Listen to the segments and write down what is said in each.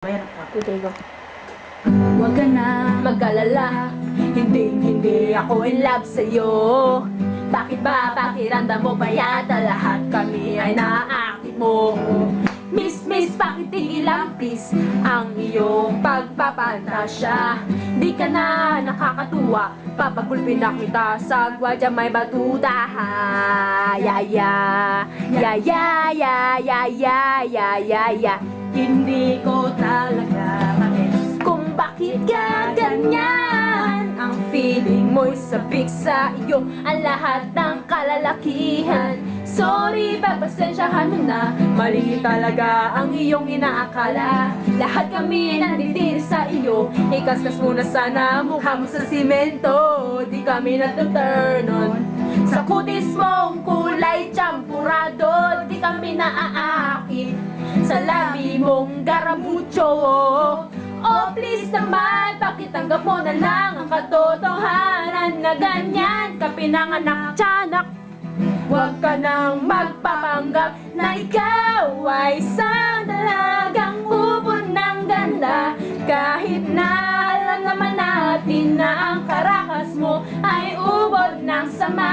Ayan ako. Okay, go. Huwag ka na mag-alala, hindi ako in love sa'yo. Bakit ba pakiramdam mo ba yata lahat kami ay naaakit mo? Miss, bakit tigilan please ang iyong pagpapantasya? Di ka na nakakatuwa, papagulpin na kita sa gwadya may batuta. Ya. Hindi ko talaga makes kung bakit ka ganyan. Ang feeling mo'y sabik sa iyo, ang lahat ng kalalakihan. Sorry, pagpasensyahan mo na, mali talaga ang iyong inaakala. Lahat kami nanditiri sa iyo, ikaskas mo na sana mukha mo sa simento. Di kami natuturn on sa kutis mong kulay champurado. Di kami naaakit sa labi mong garamucho. Oh please naman, pakitanggap mo na lang ang katotohanan na ganyan ka pinanganak tiyanak. Huwag ka nang magpapanggap na ikaw ay isang dalagang ubod ng ganda. Kahit na alam naman natin na ang karakas mo ay ubod ng sama.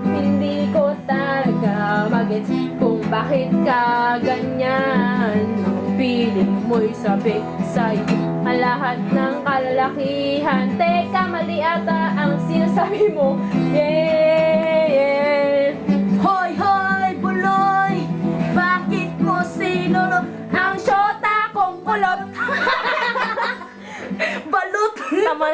Hindi ko talaga magets kung bakit ka ganyan. Ang feeling mo'y sabik sa'yo, ang lahat ng kalalakihan. Teka, mali ata ang sinasabi mo. Hoy, buloy, bakit mo sinulo ang syota kong kulot? Balut. Tama